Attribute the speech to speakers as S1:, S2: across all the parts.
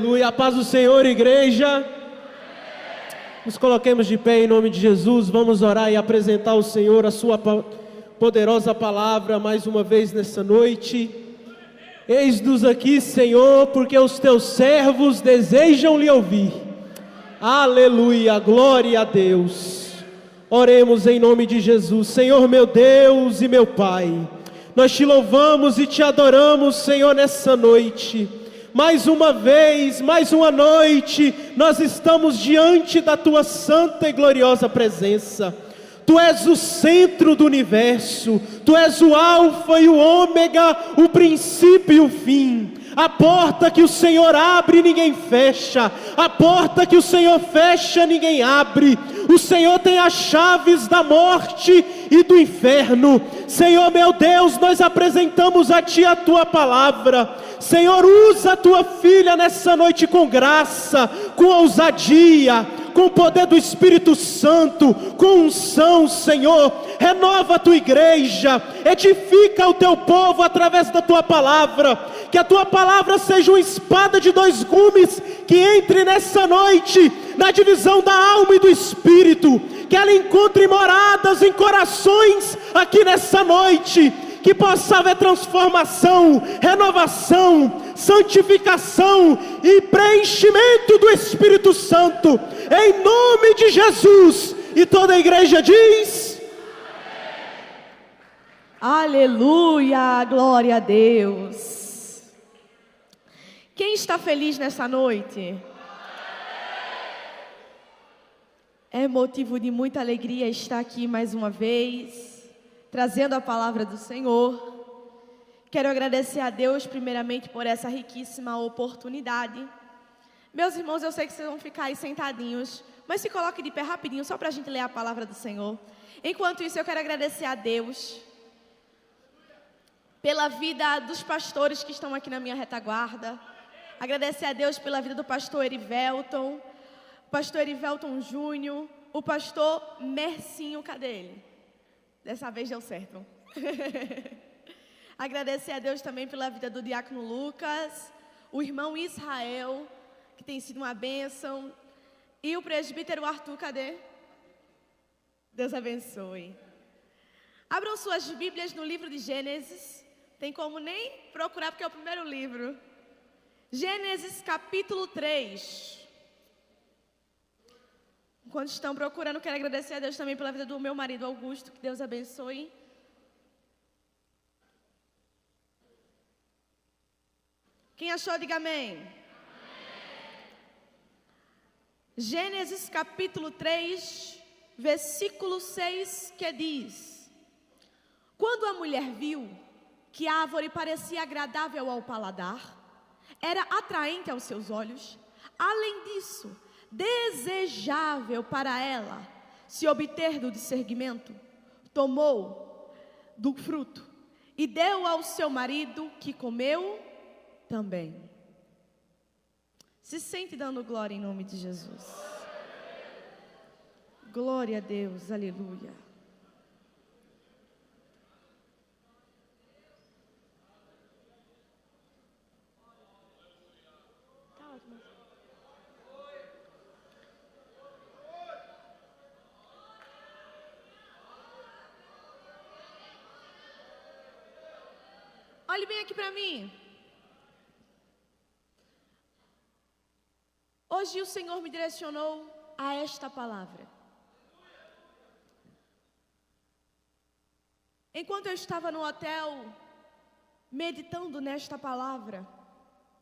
S1: Aleluia, a paz do Senhor, igreja. Nos coloquemos de pé em nome de Jesus. Vamos orar e apresentar ao Senhor a sua poderosa palavra mais uma vez nessa noite. Eis-nos aqui, Senhor, porque os teus servos desejam lhe ouvir. Aleluia, glória a Deus. Oremos em nome de Jesus. Senhor meu Deus e meu Pai, nós te louvamos e te adoramos, Senhor, nessa noite. Mais uma vez, mais uma noite, nós estamos diante da tua santa e gloriosa presença. Tu és o centro do universo, tu és o alfa e o ômega, o princípio e o fim. A porta que o Senhor abre, ninguém fecha. A porta que o Senhor fecha, ninguém abre. O Senhor tem as chaves da morte e do inferno. Senhor meu Deus, nós apresentamos a Ti a Tua palavra. Senhor, usa a Tua filha nessa noite com graça, com ousadia, com o poder do Espírito Santo, com unção, Senhor. Renova a Tua igreja, edifica o Teu povo através da Tua palavra. Que a Tua palavra seja uma espada de dois gumes, que entre nessa noite na divisão da alma e do Espírito. Que ela encontre moradas em corações aqui nessa noite. Que possa haver transformação, renovação, santificação e preenchimento do Espírito Santo, em nome de Jesus. E toda a igreja diz:
S2: aleluia, glória a Deus. Quem está feliz nessa noite? É motivo de muita alegria estar aqui mais uma vez, trazendo a palavra do Senhor. Quero agradecer a Deus primeiramente por essa riquíssima oportunidade. Meus irmãos, eu sei que vocês vão ficar aí sentadinhos, mas se coloque de pé rapidinho, só para a gente ler a palavra do Senhor. Enquanto isso, eu quero agradecer a Deus pela vida dos pastores que estão aqui na minha retaguarda. Agradecer a Deus pela vida do pastor Erivelton, pastor Erivelton Júnior, o pastor Mercinho, cadê ele? Dessa vez deu certo. Agradecer a Deus também pela vida do diácono Lucas, o irmão Israel, que tem sido uma bênção, e o presbítero Arthur, cadê? Deus abençoe. Abram suas Bíblias no livro de Gênesis. Tem como nem procurar porque é o primeiro livro. Gênesis capítulo 3. Enquanto estão procurando, quero agradecer a Deus também pela vida do meu marido Augusto, que Deus abençoe. Quem achou, diga amém. Amém. Gênesis capítulo 3, versículo 6, que diz: quando a mulher viu que a árvore parecia agradável ao paladar, era atraente aos seus olhos, além disso, desejável para ela se obter do discernimento, tomou do fruto e deu ao seu marido, que comeu também. Se sente dando glória em nome de Jesus. Glória a Deus, aleluia. Olhe bem aqui para mim. Hoje o Senhor me direcionou a esta palavra. Enquanto eu estava no hotel, meditando nesta palavra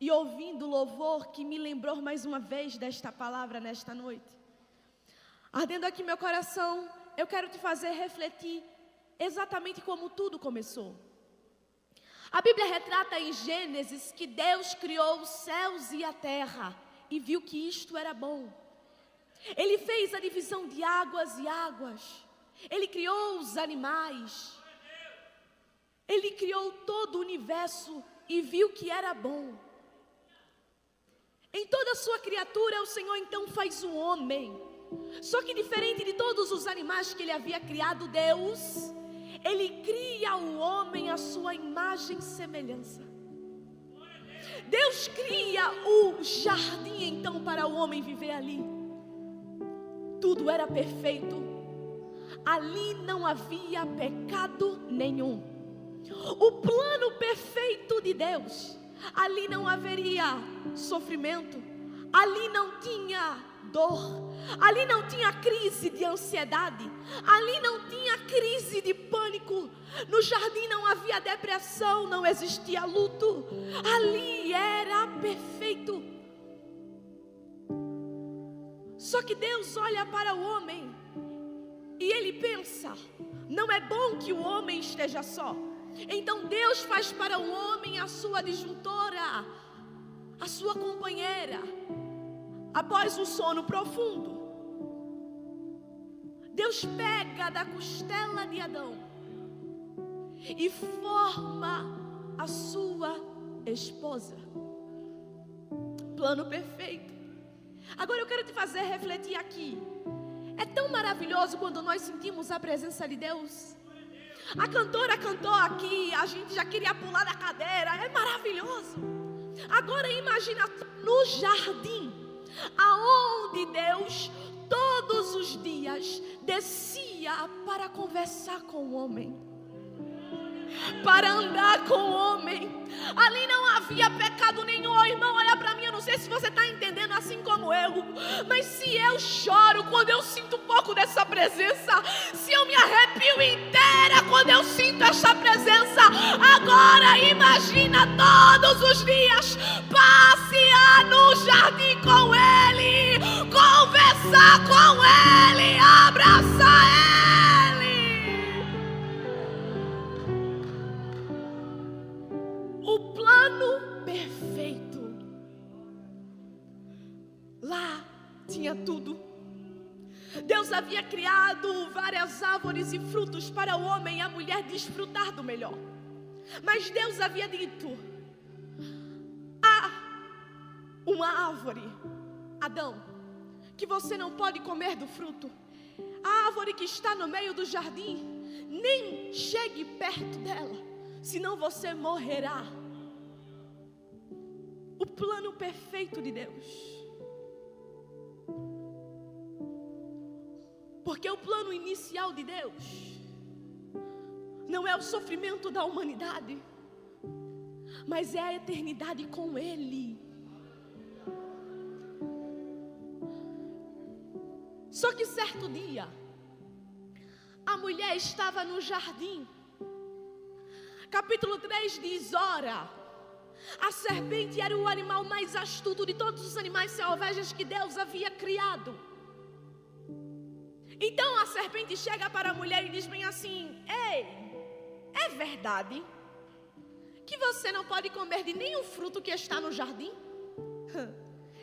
S2: e ouvindo o louvor que me lembrou mais uma vez desta palavra nesta noite, ardendo aqui meu coração, eu quero te fazer refletir exatamente como tudo começou. A Bíblia retrata em Gênesis que Deus criou os céus e a terra e viu que isto era bom. Ele fez a divisão de águas e águas. Ele criou os animais. Ele criou todo o universo e viu que era bom. Em toda a sua criatura, o Senhor então faz o homem. Só que diferente de todos os animais que Ele havia criado, Deus, Ele cria o homem à sua imagem e semelhança. Deus cria o jardim então para o homem viver ali. Tudo era perfeito. Ali não havia pecado nenhum. O plano perfeito de Deus. Ali não haveria sofrimento. Ali não tinha dor. Ali não tinha crise de ansiedade. Ali não tinha crise de pânico. No jardim não havia depressão, não existia luto. Ali era perfeito. Só que Deus olha para o homem e Ele pensa: não é bom que o homem esteja só. Então Deus faz para o homem a sua disjuntora, a sua companheira. Após o sono profundo, Deus pega da costela de Adão e forma a sua esposa. Plano perfeito. Agora eu quero te fazer refletir aqui. É tão maravilhoso quando nós sentimos a presença de Deus. A cantora cantou aqui, a gente já queria pular da cadeira. É maravilhoso. Agora imagina no jardim, aonde Deus todos os dias descia para conversar com o homem, para andar com o homem. Ali não havia pecado nenhum. Oh, irmão, olha para mim, eu não sei se você está entendendo assim como eu, mas se eu choro quando eu sinto um pouco dessa presença, se eu me arrepio inteira quando eu sinto essa presença, agora imagina todos os dias passear no jardim com Ele, conversar com Ele, abraçar Ele. O plano perfeito. Lá tinha tudo. Deus havia criado várias árvores e frutos para o homem e a mulher desfrutar do melhor. Mas Deus havia dito: há uma árvore, Adão, que você não pode comer do fruto. A árvore que está no meio do jardim, nem chegue perto dela, senão você morrerá. O plano perfeito de Deus. Porque o plano inicial de Deus não é o sofrimento da humanidade, mas é a eternidade com Ele. Só que certo dia, a mulher estava no jardim. Capítulo 3 diz: ora, a serpente era o animal mais astuto de todos os animais selvagens que Deus havia criado. Então a serpente chega para a mulher e diz bem assim: ei, é verdade que você não pode comer de nenhum fruto que está no jardim?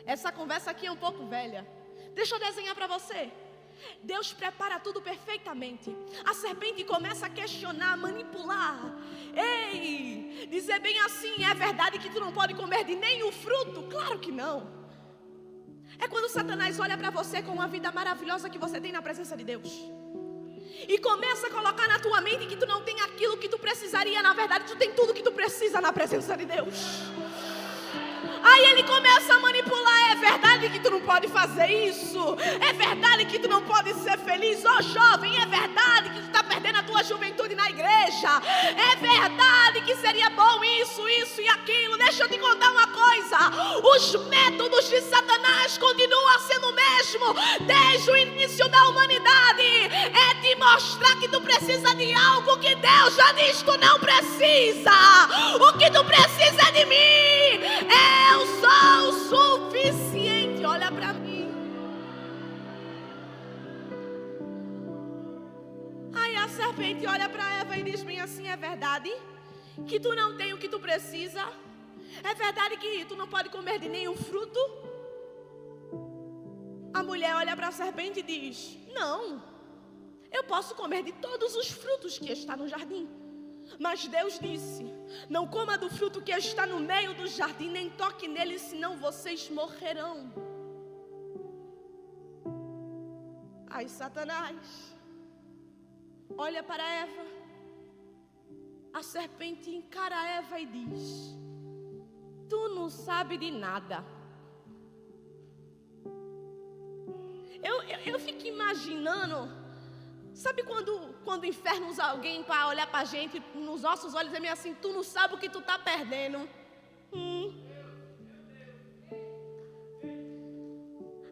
S2: Essa conversa aqui é um pouco velha. Deixa eu desenhar para você. Deus prepara tudo perfeitamente. A serpente começa a questionar, a manipular. Ei, dizer bem assim: é verdade que tu não pode comer de nenhum fruto? Claro que não. É quando Satanás olha para você com uma vida maravilhosa que você tem na presença de Deus e começa a colocar na tua mente que tu não tem aquilo que tu precisaria. Na verdade, tu tem tudo que tu precisa na presença de Deus. Aí ele começa a manipular. É verdade que tu não pode fazer isso. É verdade que tu não pode ser feliz. Ó jovem, é verdade que tu está perdendo a tua juventude na igreja. É verdade que seria bom isso, isso e aquilo. Deixa eu te contar uma coisa. Os métodos de Satanás continuam sendo o mesmo desde o início da humanidade. É te mostrar que tu precisa de algo que Deus já diz que tu não precisa. O que tu precisa é de mim. Eu sou o suficiente. Olha para mim. Aí a serpente olha para Eva e diz bem assim: é verdade que tu não tem o que tu precisa? É verdade que tu não pode comer de nenhum fruto? A mulher olha para a serpente e diz: não, eu posso comer de todos os frutos que está no jardim. Mas Deus disse: não coma do fruto que está no meio do jardim, nem toque nele, senão vocês morrerão. Aí Satanás olha para Eva. A serpente encara Eva e diz: tu não sabe de nada. Eu fico imaginando, sabe quando o inferno usa alguém para olhar para a gente nos nossos olhos e dizer assim, tu não sabe o que tu está perdendo.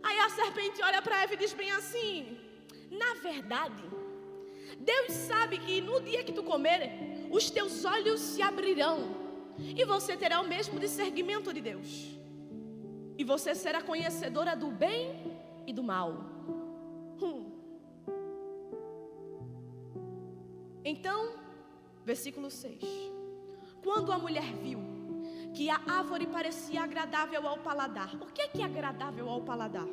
S2: Aí a serpente olha para Eva e diz bem assim, na verdade, Deus sabe que no dia que tu comer, os teus olhos se abrirão e você terá o mesmo discernimento de Deus. E você será conhecedora do bem e do mal. Então, versículo 6. Quando a mulher viu que a árvore parecia agradável ao paladar. O que é agradável ao paladar?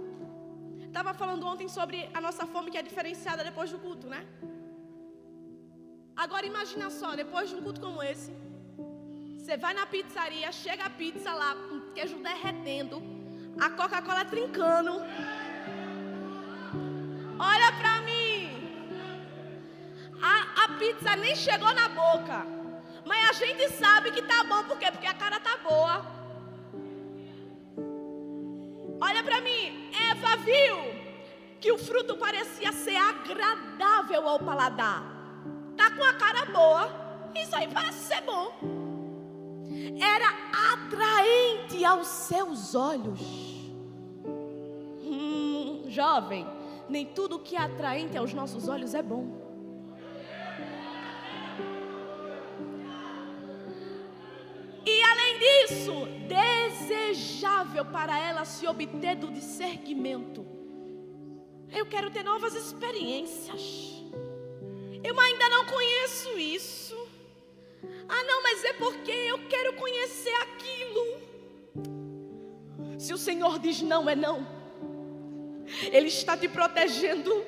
S2: Estava falando ontem sobre a nossa fome que é diferenciada depois do culto, né? Agora imagina só, depois de um culto como esse, você vai na pizzaria, chega a pizza lá, com queijo derretendo, a Coca-Cola trincando. Olha pra mim. A pizza nem chegou na boca, mas a gente sabe que tá bom, por quê? Porque a cara tá boa. Olha pra mim, Eva viu que o fruto parecia ser agradável ao paladar. Tá com a cara boa, isso aí parece ser bom. Era atraente aos seus olhos. Jovem, nem tudo que é atraente aos nossos olhos é bom. E além disso, desejável para ela se obter do discernimento. Eu quero ter novas experiências. Eu ainda não conheço isso. Ah não, mas é porque eu quero conhecer aquilo. Se o Senhor diz não, é não. Ele está te protegendo.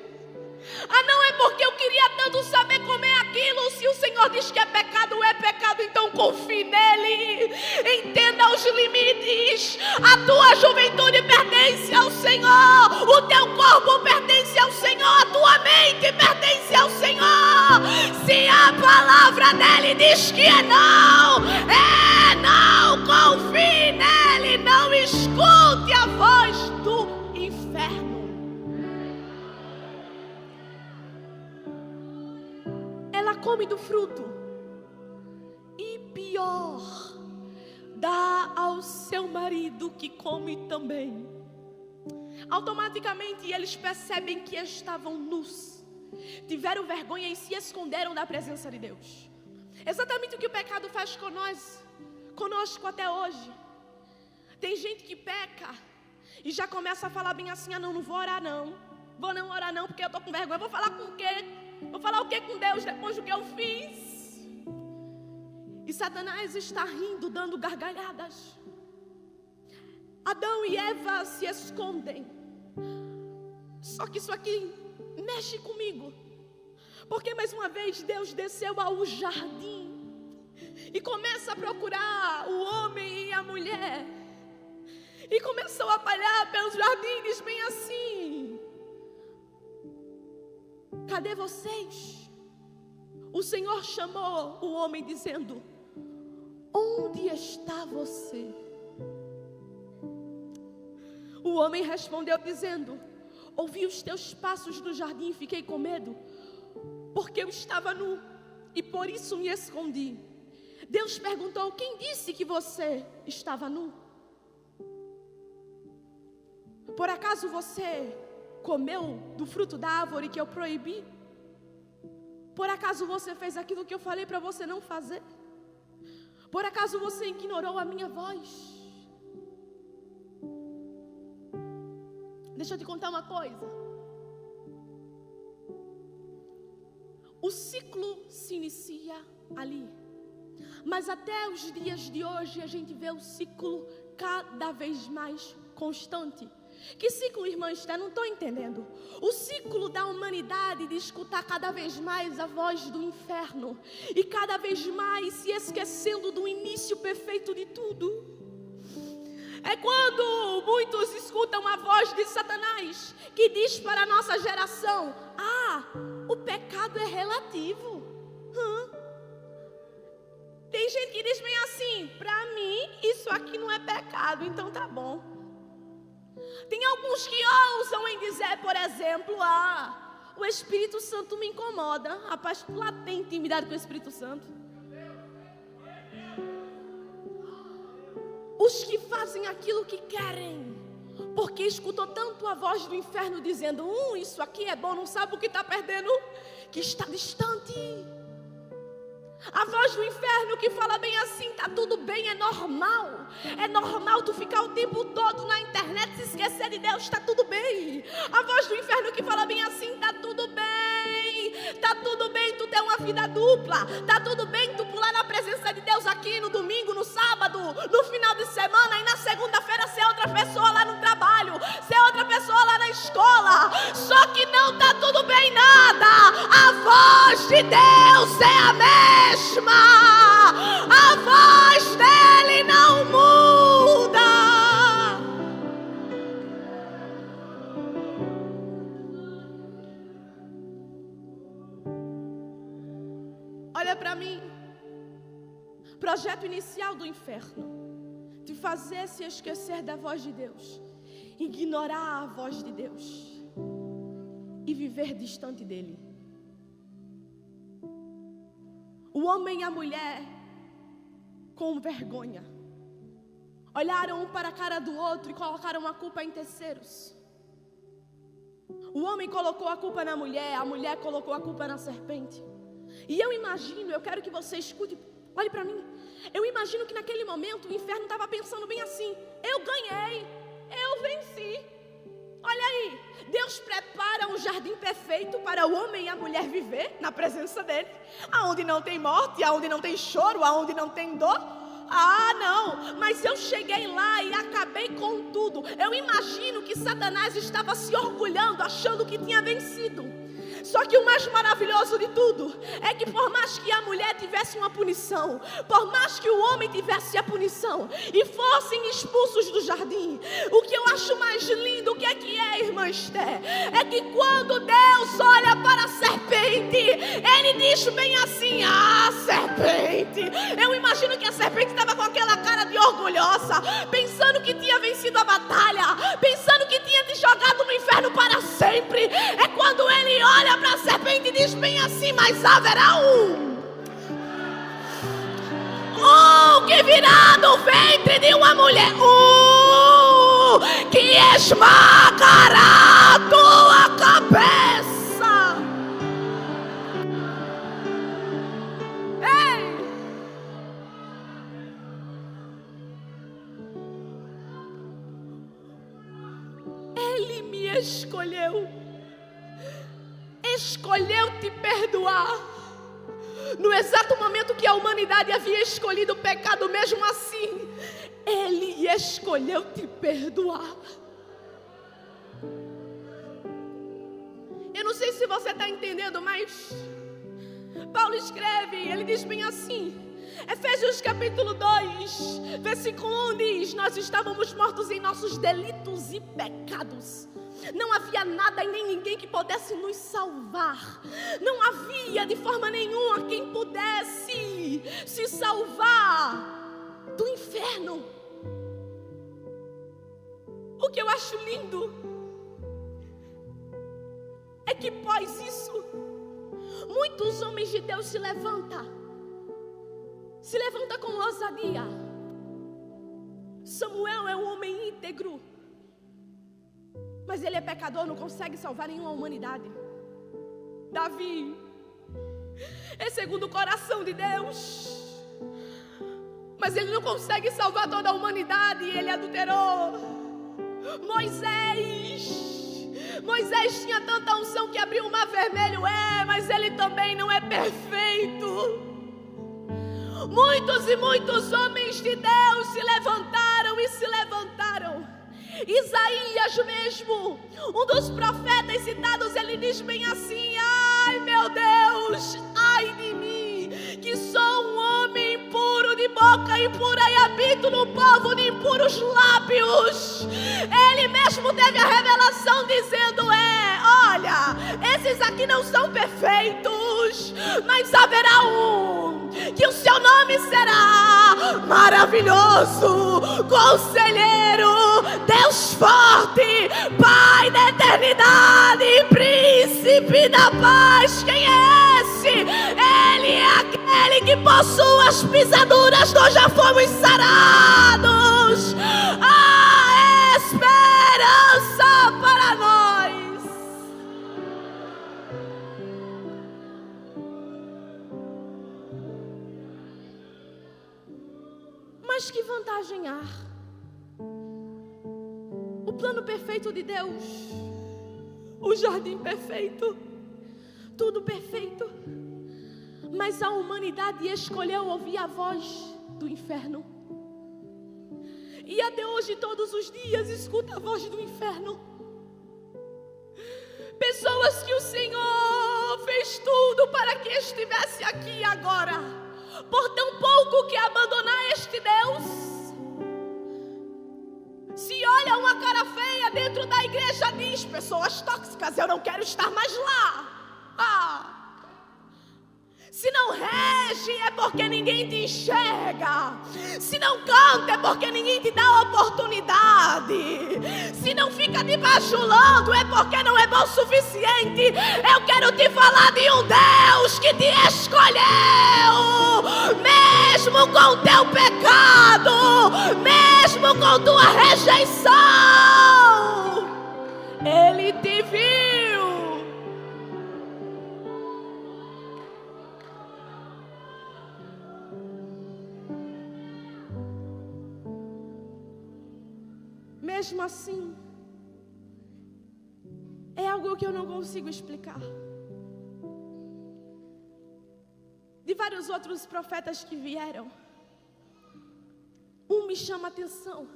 S2: Ah não, é porque eu queria tanto saber comer aquilo. Se o Senhor diz que é pecado, então confie nele. Entenda os limites. A tua juventude pertence ao Senhor. O teu corpo pertence ao Senhor. A tua mente pertence ao Senhor. Se a palavra dele diz que é não, confie nele. Não escute a voz do inferno. Ela come do fruto e pior, dá ao seu marido que come também. Automaticamente eles percebem que estavam nus, tiveram vergonha e se esconderam da presença de Deus. Exatamente o que o pecado faz conosco até hoje. Tem gente que peca e já começa a falar bem assim, não vou orar não. Vou não orar não porque eu estou com vergonha. Vou falar com o quê? Vou falar o que com Deus depois do que eu fiz? E Satanás está rindo, dando gargalhadas. Adão e Eva se escondem. Só que isso aqui mexe comigo. Porque mais uma vez Deus desceu ao jardim e começa a procurar o homem e a mulher. E começou a palhar pelos jardins bem assim. Cadê vocês? O Senhor chamou o homem dizendo: onde está você? O homem respondeu dizendo: ouvi os teus passos no jardim e fiquei com medo, porque eu estava nu e por isso me escondi. Deus perguntou: quem disse que você estava nu? Por acaso você comeu do fruto da árvore que eu proibi? Por acaso você fez aquilo que eu falei para você não fazer? Por acaso você ignorou a minha voz? Deixa eu te contar uma coisa. O ciclo se inicia ali. Mas até os dias de hoje a gente vê o ciclo cada vez mais constante. Que ciclo, irmã Esther? Não estou entendendo. O ciclo da humanidade de escutar cada vez mais a voz do inferno e cada vez mais se esquecendo do início perfeito de tudo. É quando muitos escutam a voz de Satanás que diz para a nossa geração: o pecado é relativo. Tem gente que diz bem assim: para mim isso aqui não é pecado, então tá bom. Tem alguns que ousam em dizer, por exemplo, o Espírito Santo me incomoda. Rapaz, tu lá tem intimidade com o Espírito Santo. Os que fazem aquilo que querem, porque escutou tanto a voz do inferno dizendo: isso aqui é bom, não sabe o que está perdendo, que está distante. A voz do inferno que fala bem assim: tá tudo bem, é normal. É normal tu ficar o tempo todo na internet, se esquecer de Deus, tá tudo bem. A voz do inferno que fala bem assim: tá tudo bem. Tá tudo bem tu ter uma vida dupla. Tá tudo bem tu pular na presença de Deus aqui no domingo, no sábado, no final de semana, e na segunda-feira ser outra pessoa lá no trabalho, ser outra pessoa lá na escola. Só que não tá tudo bem nada. A voz de Deus é a mesma. A voz dele não muda. Olha para mim. Projeto inicial do inferno: te fazer se esquecer da voz de Deus, ignorar a voz de Deus e viver distante dele. O homem e a mulher, com vergonha, olharam um para a cara do outro e colocaram a culpa em terceiros. O homem colocou a culpa na mulher, a mulher colocou a culpa na serpente. E eu imagino, eu quero que você escute, olhe para mim. Eu imagino que naquele momento o inferno estava pensando bem assim: eu ganhei, eu venci. Olha aí, Deus prepara um jardim perfeito para o homem e a mulher viver na presença dele, aonde não tem morte, aonde não tem choro, aonde não tem dor. Não, mas eu cheguei lá e acabei com tudo. Eu imagino que Satanás estava se orgulhando, achando que tinha vencido. Só que o mais maravilhoso de tudo é que por mais que a mulher tivesse uma punição, por mais que o homem tivesse a punição e fossem expulsos do jardim, o que eu acho mais lindo, o que é, irmã Esther? É que quando Deus olha para a serpente, Ele diz bem assim: serpente. Eu imagino que a serpente estava com aquela cara de orgulhosa, pensando que tinha vencido a batalha, pensando que tinha te jogado no inferno para sempre. É quando Ele olha para a serpente e diz bem assim: mas haverá um que virá do ventre de uma mulher, que esmagará a tua cabeça. Ei! Ele me escolheu te perdoar. No exato momento que a humanidade havia escolhido o pecado, mesmo assim, Ele escolheu te perdoar. Eu não sei se você está entendendo, mas Paulo escreve, ele diz bem assim, Efésios capítulo 2, versículo 1 diz: nós estávamos mortos em nossos delitos e pecados. Não havia nada e nem ninguém que pudesse nos salvar. Não havia de forma nenhuma quem pudesse se salvar do inferno. O que eu acho lindo é que após isso, muitos homens de Deus se levantam com ousadia. Samuel é um homem íntegro, mas ele é pecador, não consegue salvar nenhuma humanidade. Davi é segundo o coração de Deus, mas ele não consegue salvar toda a humanidade, ele adulterou. Moisés tinha tanta unção que abriu o mar vermelho, mas ele também não é perfeito. Muitos e muitos homens de Deus se levantaram e se levantaram. Isaías mesmo, um dos profetas citados, ele diz bem assim: ai meu Deus, ai de mim, que sou um homem impuro de boca impura e habito no povo de impuros lábios. Ele mesmo teve a revelação dizendo: olha, esses aqui não são perfeitos, mas haverá um que o seu nome será maravilhoso, conselheiro, Deus forte, Pai da eternidade, príncipe da paz. Quem é esse? Ele é aquele que possui as pisaduras, nós já fomos sarados. A esperança para nós. Mas que vantagem há? O plano perfeito de Deus, o jardim perfeito, tudo perfeito. Mas a humanidade escolheu ouvir a voz do inferno. E até hoje, todos os dias, escuta a voz do inferno. Pessoas que o Senhor fez tudo para que estivesse aqui agora, por tão pouco que abandonar este Deus. Se olha uma cara feia dentro da igreja, diz: pessoas tóxicas, eu não quero estar mais lá. Se não rege é porque ninguém te enxerga. Se não canta é porque ninguém te dá oportunidade. Se não fica te bajulando é porque não é bom o suficiente. Eu quero te falar de um Deus que te escolheu, mesmo com teu pecado, mesmo com tua rejeição. Ele te viu. Mesmo assim, é algo que eu não consigo explicar. De vários outros profetas que vieram, me chama a atenção,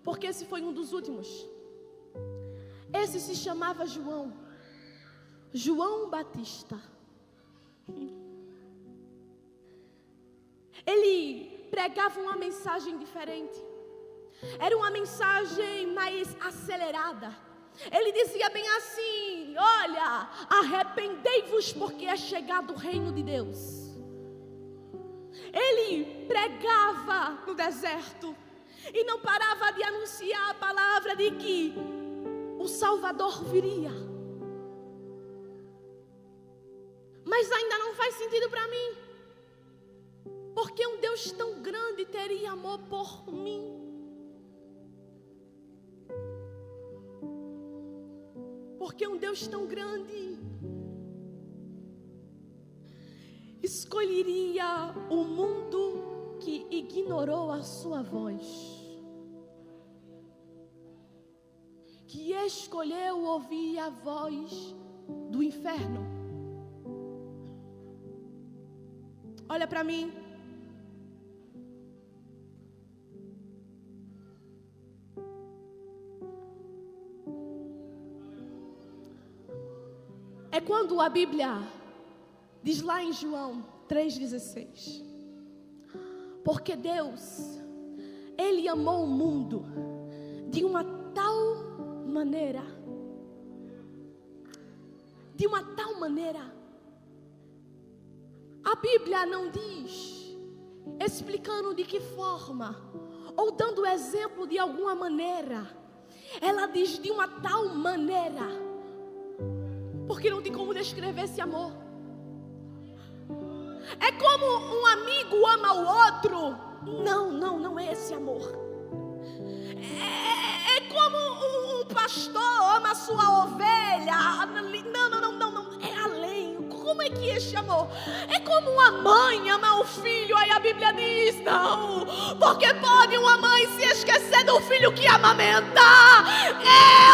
S2: porque esse foi um dos últimos. Esse se chamava João Batista. Ele pregava uma mensagem diferente. Era uma mensagem mais acelerada. Ele dizia bem assim: olha, arrependei-vos porque é chegado o reino de Deus. Ele pregava no deserto e não parava de anunciar a palavra de que o Salvador viria. Mas ainda não faz sentido para mim, porque um Deus tão grande teria amor por mim. Porque um Deus tão grande escolheria o mundo que ignorou a sua voz, que escolheu ouvir a voz do inferno. Olha para mim. É quando a Bíblia diz lá em João 3,16: porque Deus, Ele amou o mundo de uma tal maneira, a Bíblia não diz explicando de que forma, ou dando exemplo de alguma maneira. Ela diz de uma tal maneira, porque não tem como descrever esse amor. É como um amigo ama o outro. Não é esse amor. É como um pastor ama a sua ovelha. Não, é além. Como é que é esse amor? É como uma mãe ama o filho. Aí a Bíblia diz: não, porque pode uma mãe se esquecer do filho que amamenta.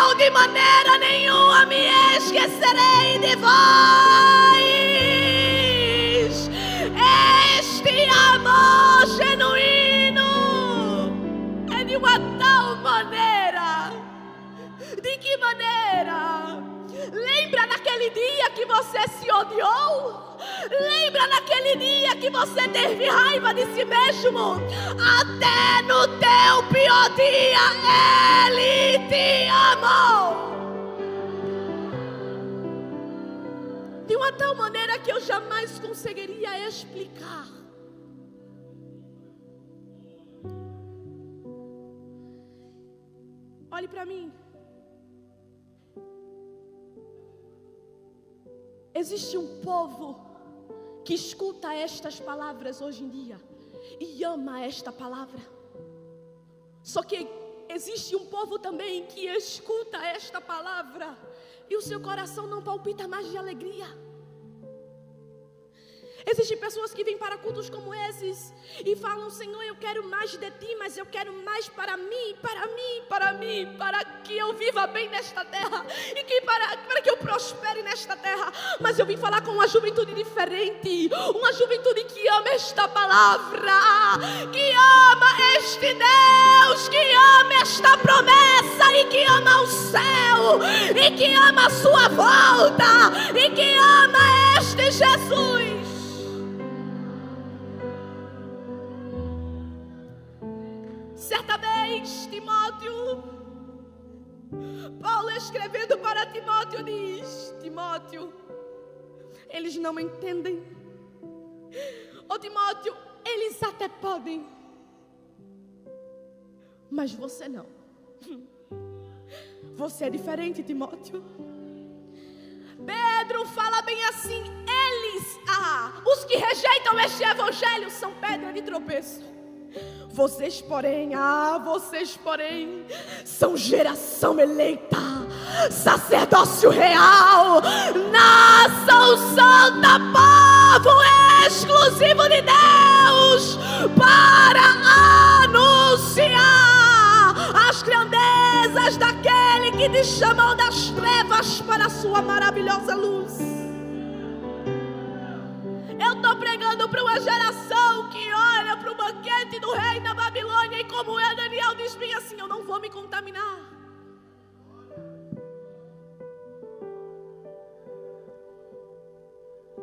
S2: Eu de maneira nenhuma me esquecerei de vós. Este amor genuíno é de uma tal maneira. De que maneira? Lembra naquele dia que você se odiou? Lembra naquele dia que você teve raiva de si mesmo? Até no teu pior dia Ele te amou. De uma tal maneira que eu jamais conseguiria explicar. Olhe para mim. Existe um povo que escuta estas palavras hoje em dia e ama esta palavra. Só que existe um povo também que escuta esta palavra e o seu coração não palpita mais de alegria. Existem pessoas que vêm para cultos como esses e falam: Senhor, eu quero mais de Ti, mas eu quero mais para mim, para que eu viva bem nesta terra e que para que eu prospere nesta terra. Mas eu vim falar com uma juventude diferente, uma juventude que ama esta palavra, que ama este Deus, que ama esta promessa e que ama o céu e que ama a sua volta e que ama este Jesus. Certa vez, Timóteo, Paulo escrevendo para Timóteo diz: Timóteo, eles não entendem. Ô Timóteo, eles até podem, mas você não. Você é diferente, Timóteo. Pedro fala bem assim: eles, os que rejeitam este evangelho são pedra de tropeço. Vocês, porém, são geração eleita, sacerdócio real, nação santa, povo exclusivo de Deus, para anunciar as grandezas daquele que te chamou das trevas para a sua maravilhosa luz. Eu estou pregando para uma geração que olha para o banquete do rei na Babilônia e como eu, Daniel, diz bem assim: eu não vou me contaminar.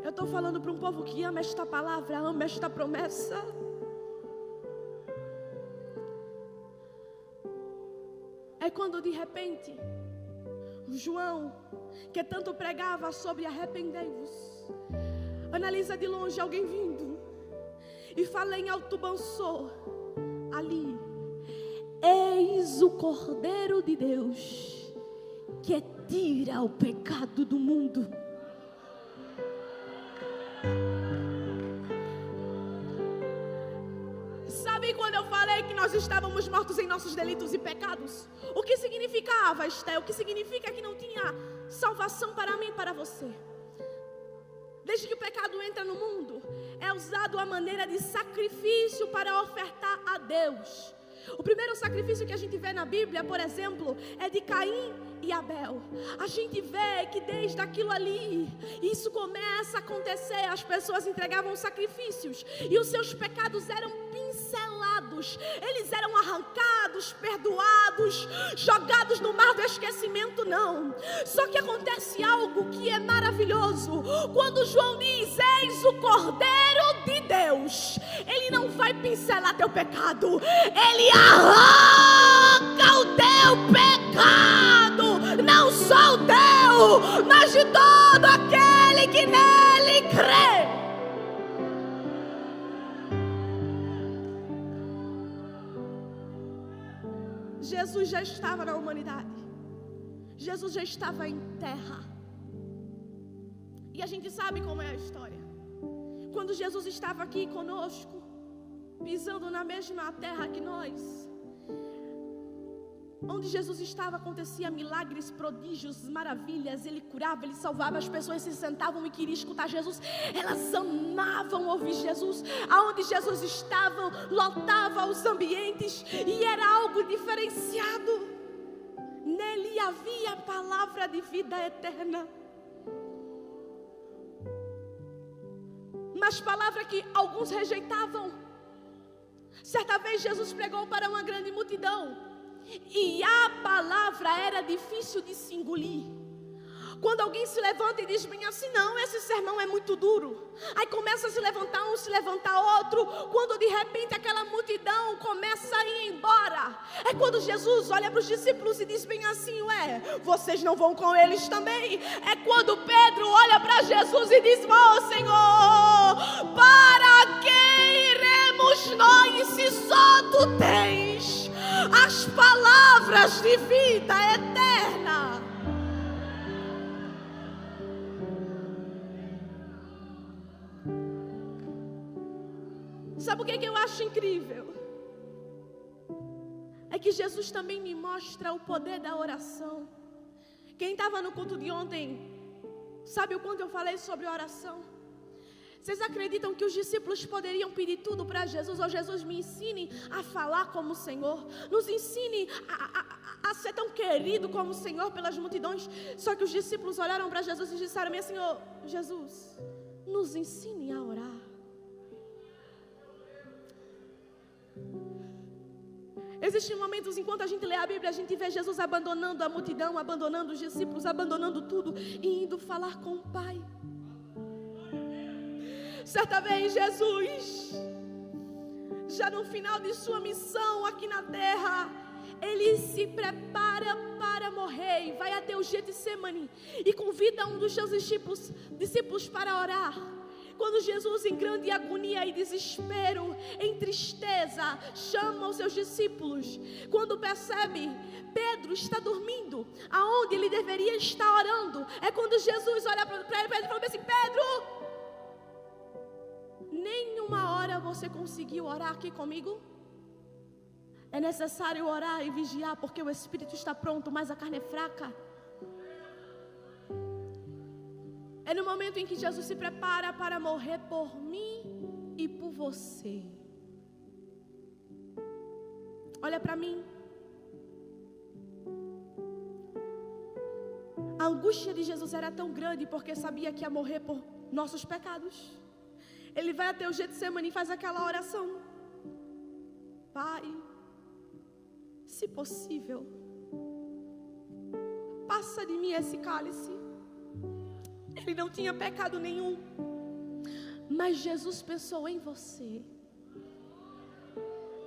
S2: Eu estou falando para um povo que ama esta palavra, ama esta promessa. É quando de repente João, que tanto pregava sobre arrependei-vos, analisa de longe alguém vindo e fala em alto bom som: ali, eis o Cordeiro de Deus que tira o pecado do mundo. Sabe quando eu falei que nós estávamos mortos em nossos delitos e pecados? O que significava, Esté? O que significa que não tinha salvação para mim e para você? Desde que o pecado entra no mundo, é usado a maneira de sacrifício para ofertar a Deus. O primeiro sacrifício que a gente vê na Bíblia, por exemplo, é de Caim e Abel. A gente vê que desde aquilo ali, isso começa a acontecer. As pessoas entregavam sacrifícios e os seus pecados eram pincelados. Eles eram arrancados, perdoados, jogados no mar do esquecimento, não. Só que acontece algo que é maravilhoso. Quando João diz, eis o Cordeiro de Deus, ele não vai pincelar teu pecado, ele arranca o teu pecado, não só o teu, mas de todo aquele que nele crê. Jesus já estava na humanidade, Jesus já estava em terra, e a gente sabe como é a história. Quando Jesus estava aqui conosco, pisando na mesma terra que nós, onde Jesus estava, acontecia milagres, prodígios, maravilhas. Ele curava, ele salvava. As pessoas se sentavam e queriam escutar Jesus. Elas amavam ouvir Jesus. Aonde Jesus estava, lotava os ambientes, e era algo diferenciado. Nele havia a palavra de vida eterna, mas palavra que alguns rejeitavam. Certa vez Jesus pregou para uma grande multidão, e a palavra era difícil de se engolir. Quando alguém se levanta e diz bem assim, não, esse sermão é muito duro, aí começa a se levantar um, se levantar outro. Quando de repente aquela multidão começa a ir embora, é quando Jesus olha para os discípulos e diz bem assim, ué, vocês não vão com eles também? É quando Pedro olha para Jesus e diz, ó Senhor, para que iremos nós se só tu tens as palavras de vida eterna. Sabe o que eu acho incrível? É que Jesus também me mostra o poder da oração. Quem estava no culto de ontem sabe o quanto eu falei sobre oração. Vocês acreditam que os discípulos poderiam pedir tudo para Jesus? Ou Jesus, me ensine a falar como o Senhor, nos ensine a ser tão querido como o Senhor pelas multidões. Só que os discípulos olharam para Jesus e disseram: meu Senhor, Jesus, nos ensine a orar. Existem momentos enquanto a gente lê a Bíblia, a gente vê Jesus abandonando a multidão, abandonando os discípulos, abandonando tudo e indo falar com o Pai. Certa vez Jesus, já no final de sua missão aqui na terra, ele se prepara para morrer e vai até o Getsemane e convida um dos seus discípulos para orar. Quando Jesus, em grande agonia e desespero, em tristeza, chama os seus discípulos, quando percebe Pedro está dormindo, aonde ele deveria estar orando, é quando Jesus olha para ele e fala assim: Pedro, nenhuma hora você conseguiu orar aqui comigo? É necessário orar e vigiar, porque o espírito está pronto, mas a carne é fraca. É no momento em que Jesus se prepara para morrer por mim e por você. Olha para mim. A angústia de Jesus era tão grande porque sabia que ia morrer por nossos pecados. Ele vai até o Getsemane e faz aquela oração: Pai, se possível, passa de mim esse cálice. Ele não tinha pecado nenhum, mas Jesus pensou em você.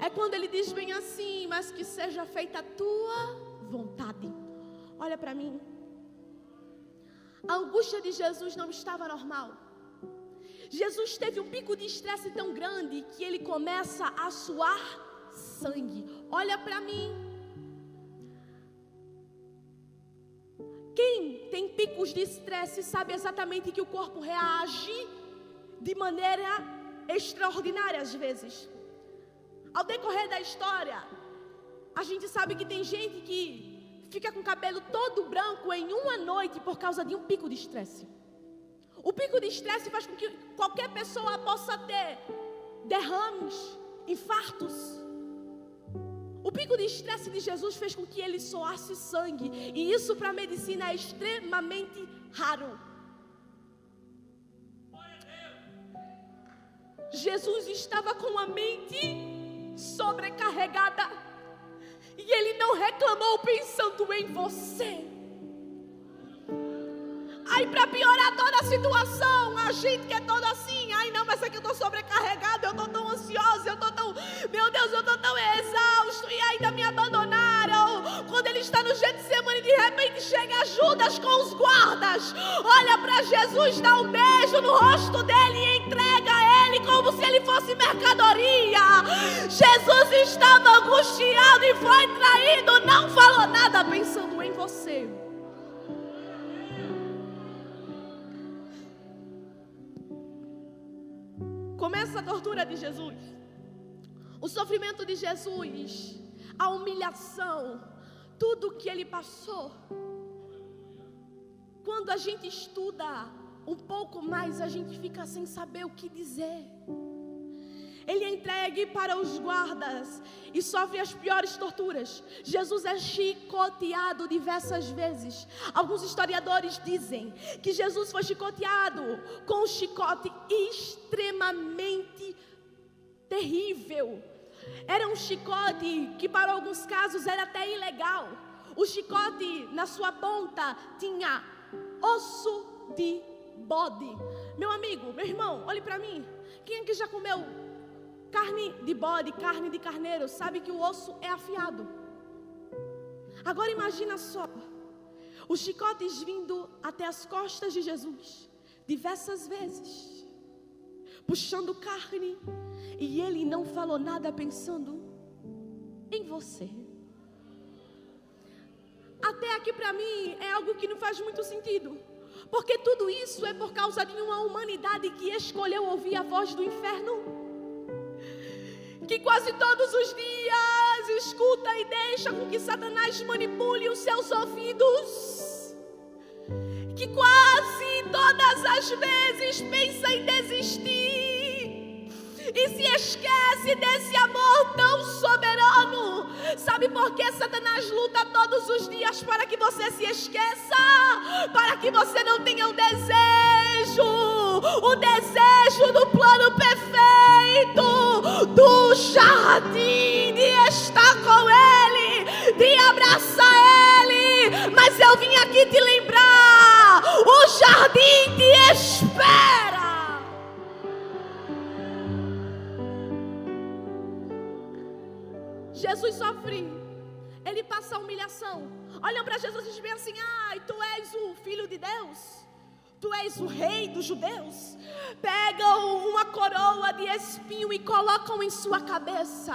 S2: É quando ele diz bem assim: mas que seja feita a tua vontade. Olha para mim. A angústia de Jesus não estava normal. Jesus teve um pico de estresse tão grande que ele começa a suar sangue. Olha para mim. Quem tem picos de estresse sabe exatamente que o corpo reage de maneira extraordinária às vezes. Ao decorrer da história, a gente sabe que tem gente que fica com o cabelo todo branco em uma noite por causa de um pico de estresse. O pico de estresse faz com que qualquer pessoa possa ter derrames, infartos. O pico de estresse de Jesus fez com que ele soasse sangue. E isso para a medicina é extremamente raro. Jesus estava com a mente sobrecarregada. E ele não reclamou pensando em você. Aí para piorar toda a situação, a gente que é toda assim: ai não, mas é que eu estou sobrecarregada, eu estou tão ansiosa, eu estou tão, meu Deus, eu estou tão exausto, e ainda me abandonaram. Quando ele está no Getsemane, de repente chega Judas com os guardas, olha para Jesus, dá um beijo no rosto dele e entrega a ele como se ele fosse mercadoria. Jesus estava angustiado e foi traído, não falou nada pensando em você. Começa a tortura de Jesus, o sofrimento de Jesus, a humilhação, tudo que ele passou. Quando a gente estuda um pouco mais, a gente fica sem saber o que dizer. Ele é entregue para os guardas e sofre as piores torturas. Jesus é chicoteado diversas vezes. Alguns historiadores dizem que Jesus foi chicoteado com um chicote extremamente terrível. Era um chicote que para alguns casos era até ilegal. O chicote na sua ponta tinha osso de bode. Meu amigo, meu irmão, olhe para mim. Quem aqui já comeu carne de bode, carne de carneiro, sabe que o osso é afiado? Agora imagina só, os chicotes vindo até as costas de Jesus, diversas vezes, puxando carne, e ele não falou nada pensando em você. Até aqui para mim é algo que não faz muito sentido, porque tudo isso é por causa de uma humanidade que escolheu ouvir a voz do inferno, que quase todos os dias escuta e deixa com que Satanás manipule os seus ouvidos, que quase todas as vezes pensa em desistir e se esquece desse amor tão soberano. Sabe por que Satanás luta todos os dias? Para que você se esqueça, para que você não tenha o desejo do plano perfeito, do jardim, de estar com Ele, de abraçar Ele. Mas eu vim aqui te lembrar, o jardim te espera. Jesus sofre, Ele passa a humilhação. Olham para Jesus e dizem assim: ai, tu és o Filho de Deus, tu és o Rei dos judeus. Pegam uma coroa de espinho e colocam em sua cabeça,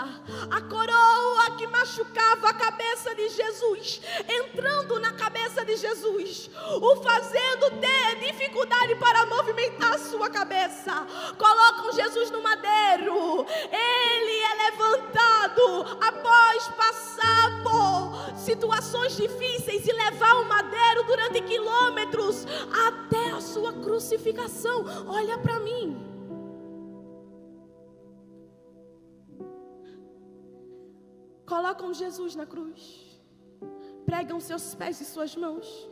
S2: a coroa que machucava a cabeça de Jesus, entrando na cabeça de Jesus, o fazendo ter dificuldade para movimentar a sua cabeça. Colocam Jesus no madeiro, Ele é levantado após passar por situações difíceis e levar o madeiro durante quilômetros até a sua crucificação. Olha para mim. Colocam Jesus na cruz, pregam seus pés e suas mãos.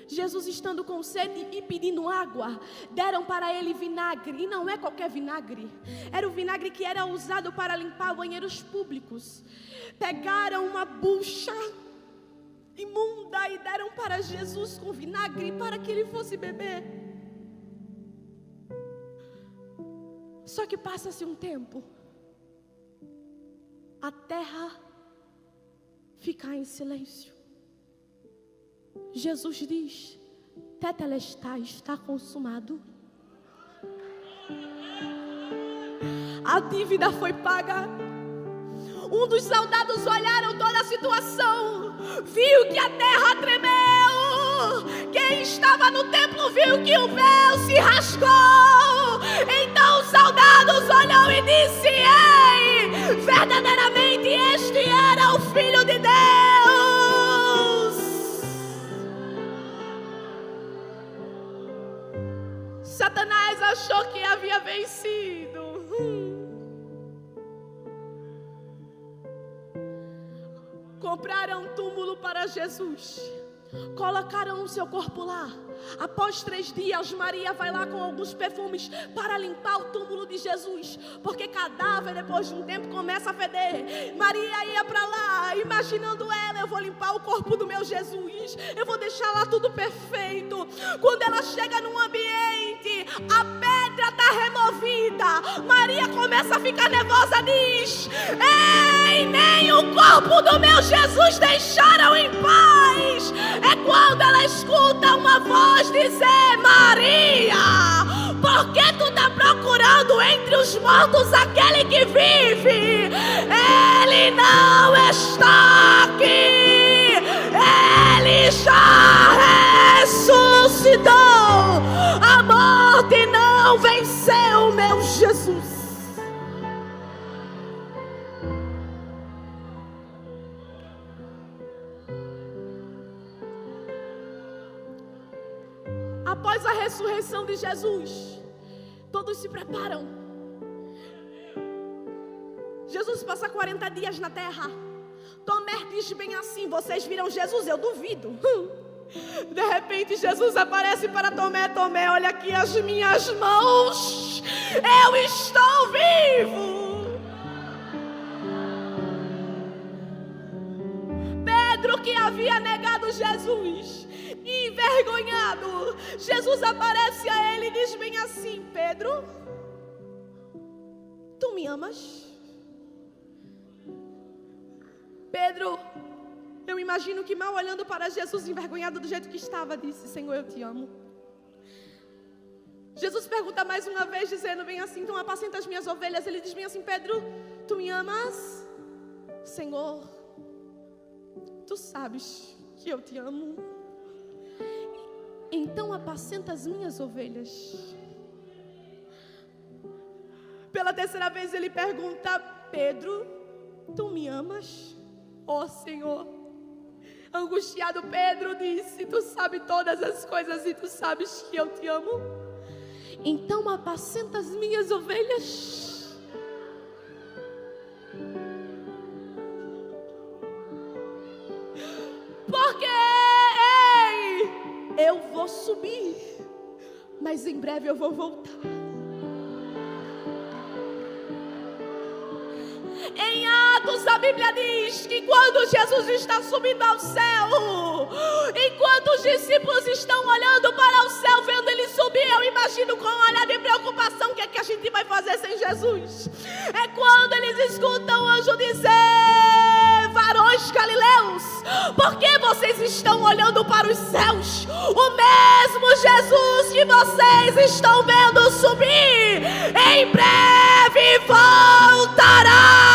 S2: Jesus, estando com sede e pedindo água, deram para ele vinagre. E não é qualquer vinagre, era o vinagre que era usado para limpar banheiros públicos. Pegaram uma bucha imunda e deram para Jesus com vinagre para que ele fosse beber. Só que passa-se um tempo, a terra fica em silêncio. Jesus diz: tetelestai, está consumado. A dívida foi paga. Um dos soldados olharam toda a situação, viu que a terra tremeu. Quem estava no templo viu que o véu se rasgou. Então os soldados olham e disse: ei, verdadeiramente este era o Filho de Deus. Satanás achou que havia vencido. Compraram um túmulo para Jesus, colocaram o seu corpo lá. Após 3 dias, Maria vai lá com alguns perfumes para limpar o túmulo de Jesus, porque cadáver depois de um tempo começa a feder. Maria ia para lá, imaginando ela: eu vou limpar o corpo do meu Jesus, eu vou deixar lá tudo perfeito. Quando ela chega num ambiente, a pedra está removida. Maria começa a ficar nervosa, diz: ei, nem o corpo do meu Jesus deixaram em paz. É quando ela escuta uma voz dizer: Maria, por que tu está procurando entre os mortos aquele que vive? Ele não está aqui, ele já ressuscitou. A morte não venceu meu Jesus. Após a ressurreição de Jesus, todos se preparam. Jesus passa 40 dias na terra. Tomé diz bem assim: vocês viram Jesus? Eu duvido. De repente Jesus aparece para Tomé: Tomé, olha aqui as minhas mãos, eu estou vivo. Pedro, que havia negado Jesus, envergonhado, Jesus aparece a ele e diz bem assim: Pedro, tu me amas? Pedro, eu imagino que mal olhando para Jesus, envergonhado do jeito que estava, disse: Senhor, eu te amo. Jesus pergunta mais uma vez, dizendo bem assim: então apacenta as minhas ovelhas. Ele diz bem assim: Pedro, tu me amas? Senhor, Tu sabes que eu Te amo. Então apacenta as minhas ovelhas. Pela terceira vez ele pergunta: Pedro, Tu me amas? Ó Senhor. Angustiado, Pedro disse: Tu sabes todas as coisas e Tu sabes que eu Te amo. Então apacenta as minhas ovelhas. Porque eu vou subir, mas em breve eu vou voltar. Em Atos a Bíblia diz que quando Jesus está subindo ao céu, enquanto os discípulos estão olhando para o céu, vendo Ele subir, eu imagino com um olhar de preocupação: o que é que a gente vai fazer sem Jesus? É quando eles escutam o anjo dizer: varões galileus, por que vocês estão olhando para os céus? O mesmo Jesus que vocês estão vendo subir, em breve voltará.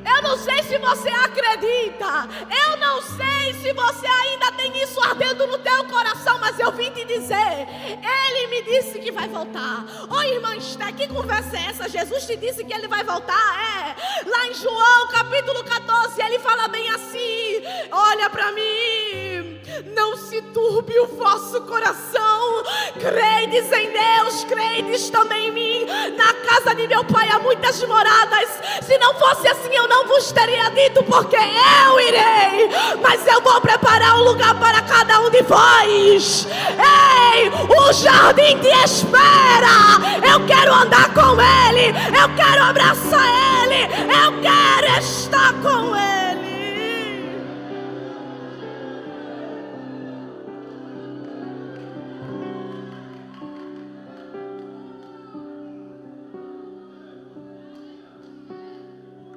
S2: Eu não sei se você acredita, eu não sei se você ainda tem isso ardendo no teu coração, mas eu vim te dizer: Ele me disse que vai voltar. Ô irmã Esther, que conversa é essa? Jesus te disse que Ele vai voltar? Lá em João capítulo 14, Ele fala bem assim: olha para mim, não se turbe o vosso coração, credes em Deus, credes também em mim. Na casa de meu Pai há muitas moradas. Se não fosse assim eu não vos teria dito, porque eu irei, mas eu vou preparar um lugar para cada um de vós. Ei, o jardim te espera. Eu quero andar com Ele, eu quero abraçar Ele, eu quero estar com Ele.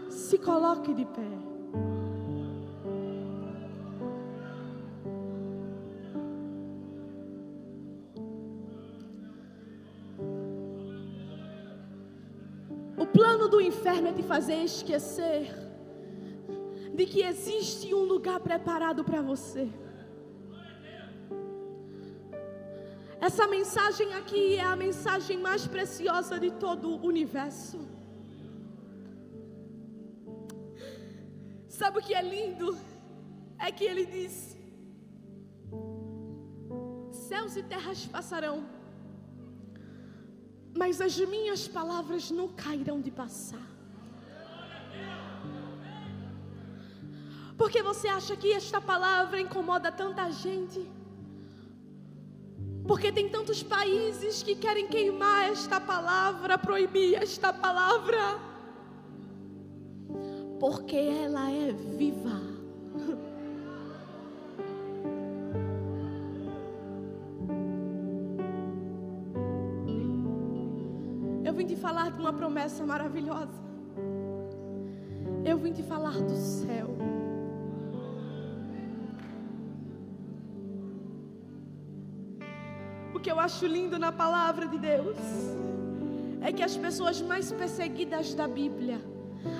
S2: Se coloque de pé. O plano do inferno é te fazer esquecer de que existe um lugar preparado para você. Essa mensagem aqui é a mensagem mais preciosa de todo o universo. Sabe o que é lindo? É que Ele disse: céus e terras passarão, mas as minhas palavras não cairão de passar. Por que você acha que esta palavra incomoda tanta gente? Porque tem tantos países que querem queimar esta palavra, proibir esta palavra, porque ela é viva. Eu vim te falar de uma promessa maravilhosa. Eu vim te falar do céu. O que eu acho lindo na palavra de Deus é que as pessoas mais perseguidas da Bíblia,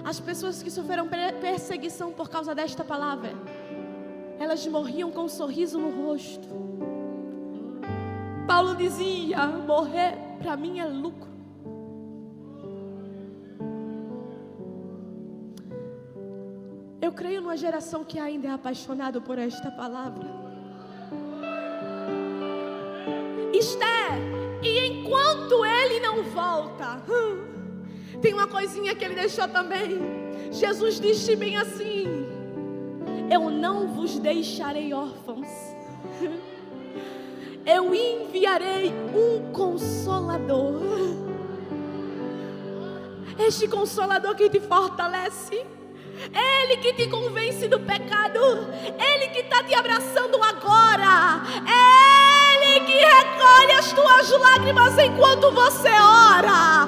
S2: as pessoas que sofreram perseguição por causa desta palavra, elas morriam com um sorriso no rosto. Paulo dizia: morrer para mim é lucro. Eu creio numa geração que ainda é apaixonada por esta palavra. Esther, e enquanto Ele não volta, tem uma coisinha que Ele deixou também. Jesus disse bem assim: eu não vos deixarei órfãos, eu enviarei um Consolador. Este Consolador que te fortalece, Ele que te convence do pecado, Ele que está te abraçando agora, Ele que recolhe as tuas lágrimas enquanto você ora,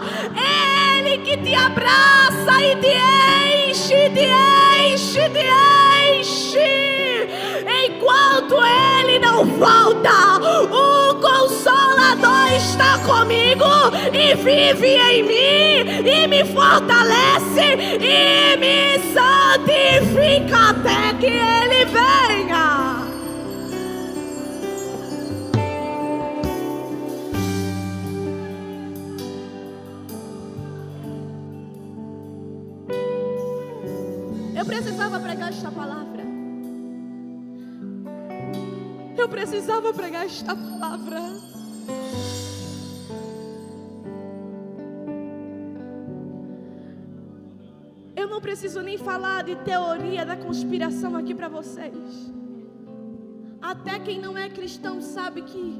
S2: Ele que te abraça e te enche, te enche, te enche, enquanto Ele não volta. O Consolador está comigo e vive em mim, e me fortalece e me santifica até que Ele venha. Eu precisava pregar esta palavra. Eu precisava pregar esta palavra. Eu não preciso nem falar de teoria da conspiração aqui para vocês. Até quem não é cristão sabe que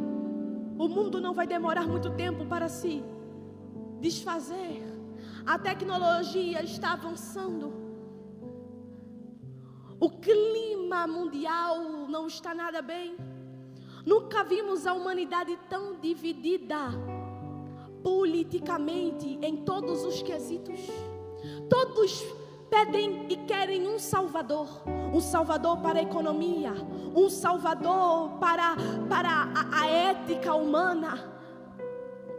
S2: o mundo não vai demorar muito tempo para se desfazer. A tecnologia está avançando. O clima mundial não está nada bem. Nunca vimos a humanidade tão dividida politicamente em todos os quesitos. Todos pedem e querem um salvador para a economia, um salvador para a ética humana.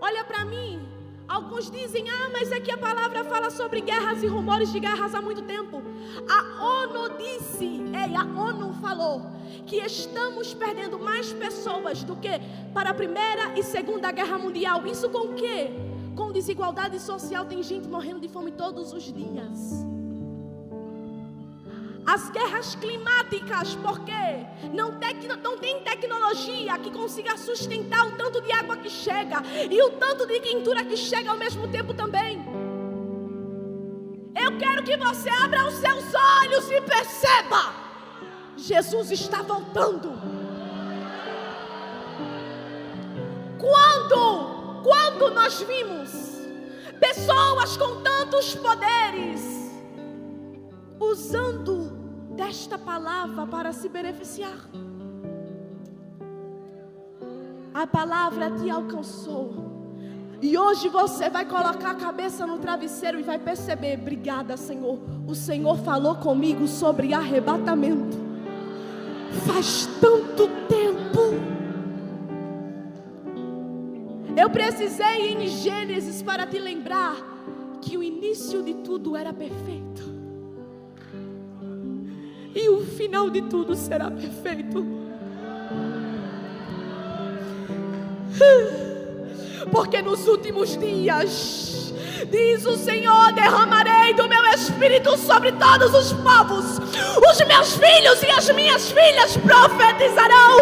S2: Olha para mim. Alguns dizem, mas é que a palavra fala sobre guerras e rumores de guerras há muito tempo. A ONU falou que estamos perdendo mais pessoas do que para a Primeira e Segunda Guerra Mundial. Isso com o quê? Com desigualdade social, tem gente morrendo de fome todos os dias. As guerras climáticas, porque não tem tecnologia que consiga sustentar o tanto de água que chega e o tanto de quentura que chega ao mesmo tempo também. Eu quero que você abra os seus olhos e perceba: Jesus está voltando. Quando nós vimos pessoas com tantos poderes usando desta palavra para se beneficiar. A palavra te alcançou e hoje você vai colocar a cabeça no travesseiro e vai perceber: obrigada, Senhor, o Senhor falou comigo sobre arrebatamento faz tanto tempo. Eu precisei ir em Gênesis para te lembrar que o início de tudo era perfeito e o final de tudo será perfeito. Porque nos últimos dias, diz o Senhor, derramarei do meu Espírito sobre todos os povos. Os meus filhos e as minhas filhas profetizarão.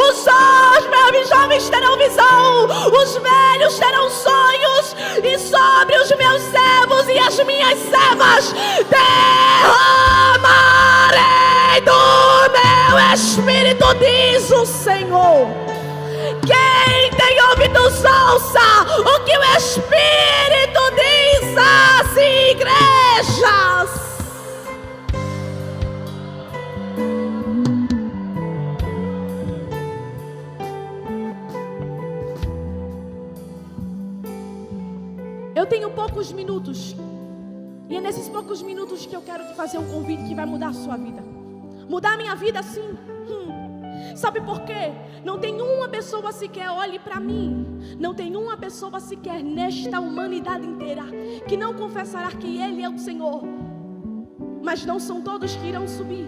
S2: Os meus jovens terão visão. Os velhos terão sonhos. E sobre os meus servos e as minhas servas derramarei do meu Espírito, diz o Senhor. Quem tem ouvidos, ouça o que o Espírito diz às igrejas. Eu tenho poucos minutos, e é nesses poucos minutos que eu quero te fazer um convite que vai mudar a sua vida. Mudar a minha vida, sim. Sabe por quê? Não tem uma pessoa sequer, olhe para mim, não tem uma pessoa sequer nesta humanidade inteira que não confessará que Ele é o Senhor. Mas não são todos que irão subir.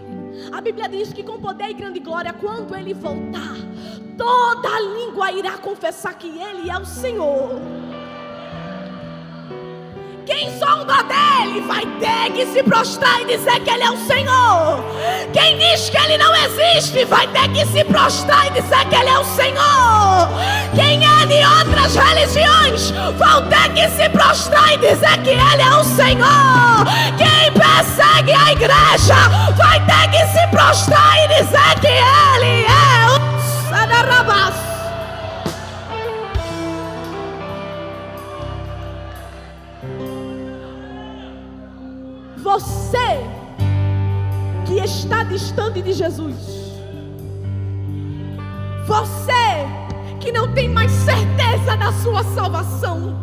S2: A Bíblia diz que com poder e grande glória, quando Ele voltar, toda língua irá confessar que Ele é o Senhor. Quem zomba dele vai ter que se prostrar e dizer que Ele é o Senhor. Quem diz que Ele não existe vai ter que se prostrar e dizer que Ele é o Senhor. Quem é de outras religiões vai ter que se prostrar e dizer que Ele é o Senhor. Quem persegue a igreja vai ter que se prostrar e dizer que Ele é o Sadarabás. Você que está distante de Jesus, você que não tem mais certeza da sua salvação,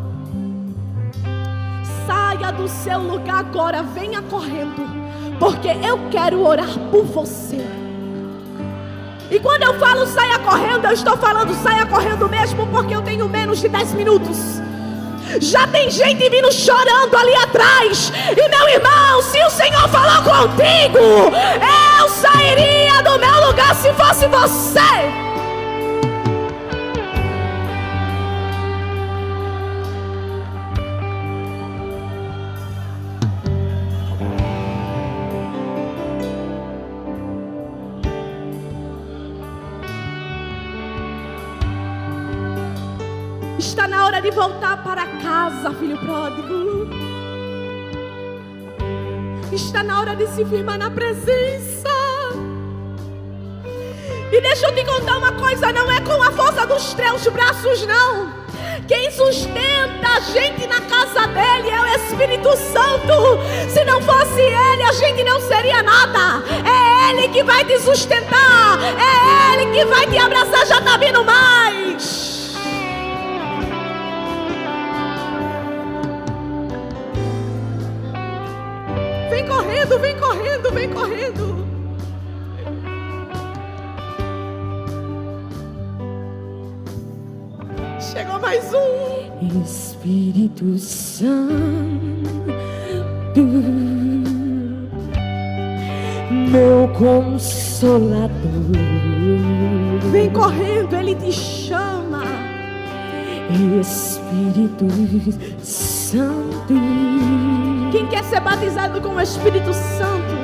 S2: saia do seu lugar agora, venha correndo, porque eu quero orar por você. E quando eu falo saia correndo, eu estou falando saia correndo mesmo, porque eu tenho menos de 10 minutos. Já tem gente vindo chorando ali atrás. E meu irmão, se o Senhor falou contigo, eu sairia do meu lugar se fosse você. Está na hora de voltar para casa, filho pródigo. Está na hora de se firmar na presença. E deixa eu te contar uma coisa, não é com a força dos teus braços, não. Quem sustenta a gente na casa dele é o Espírito Santo. Se não fosse ele, a gente não seria nada. É ele que vai te sustentar. É ele que vai te abraçar. Já está vindo mais. Vem correndo, vem correndo, vem correndo. Chegou mais um.
S3: Espírito Santo, meu Consolador,
S2: vem correndo, ele te chama.
S3: Espírito Santo,
S2: quem quer ser batizado com o Espírito Santo,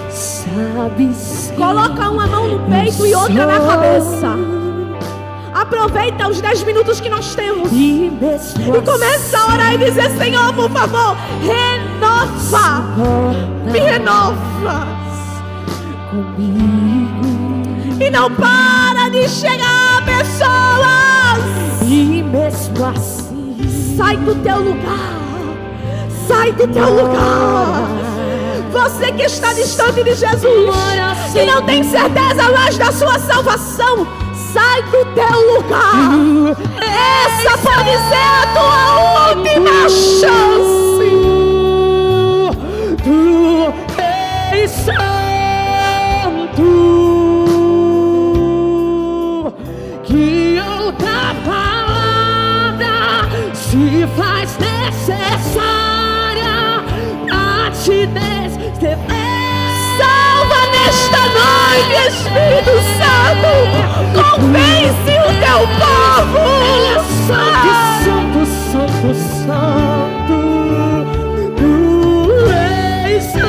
S3: sabes,
S2: coloca uma mão no peito e outra na cabeça. Aproveita os 10 minutos que nós temos
S3: e
S2: começa a orar e dizer: Senhor, por favor, renova, me renova
S3: comigo.
S2: E não para de chegar pessoas.
S3: E mesmo assim,
S2: sai do teu lugar. Sai do teu lugar. Você que está distante de Jesus, que não tem certeza mais da sua salvação, sai do teu lugar. Essa pode ser a tua última chance.
S3: Tu és santo. Que outra palavra se faz necessária a te descrever.
S2: Salva nesta noite, Espírito Santo. Convence o teu povo.
S3: Santo, santo, santo. Tu és santo.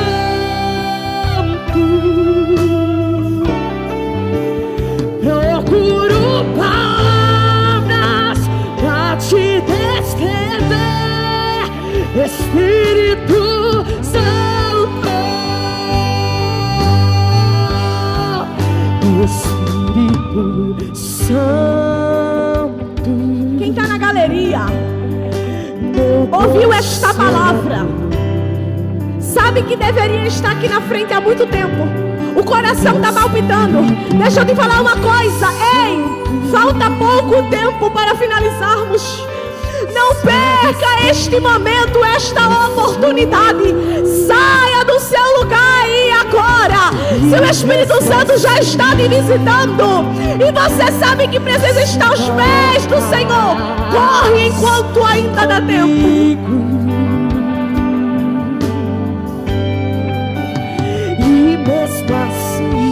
S3: Procuro palavras pra te descrever, Espírito Santo. Espírito Santo.
S2: Quem está na galeria ouviu esta palavra, sabe que deveria estar aqui na frente há muito tempo. O coração está palpitando. Deixa eu te falar uma coisa. Ei, falta pouco tempo para finalizarmos. Não perca este momento, esta oportunidade. Saia do seu lugar e agora. Se o Espírito Santo já está te visitando e você sabe que precisa estar aos pés do Senhor, corre enquanto ainda dá tempo.
S3: E mesmo assim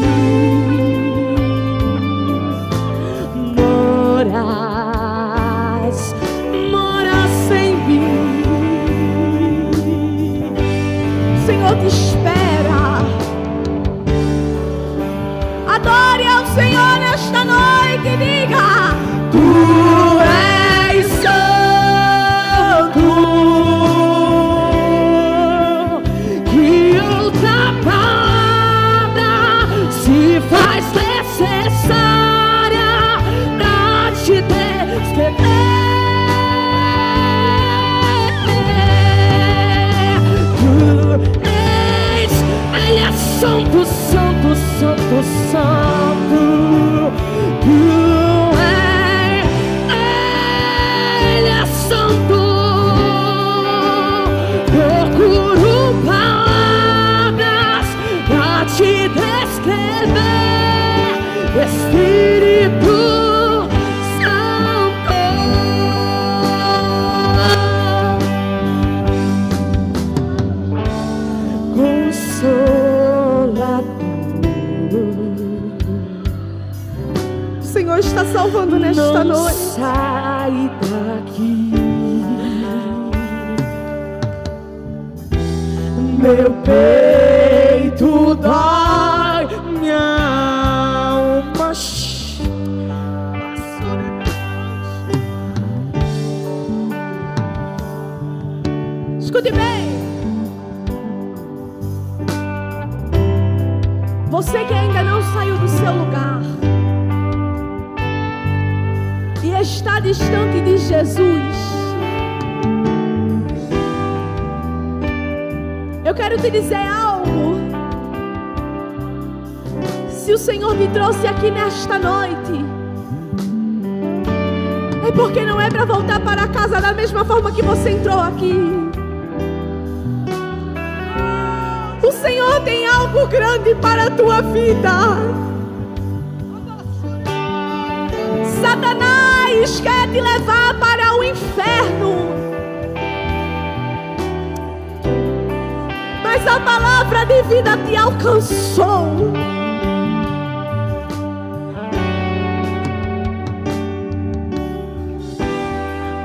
S3: moras em mim.
S2: O Senhor te espera. Adore ao Senhor nesta noite e diga:
S3: Tu és santo.
S2: louvando nesta noite.
S3: Sai daqui. Meu peito dói, minha alma.
S2: Escute bem. Você que ainda não saiu do seu lugar e está distante de Jesus, eu quero te dizer algo. Se o Senhor me trouxe aqui nesta noite, é porque não é para voltar para casa da mesma forma que você entrou aqui. O Senhor tem algo grande para a tua vida. Satanás quer te levar para o inferno, mas a palavra de vida te alcançou.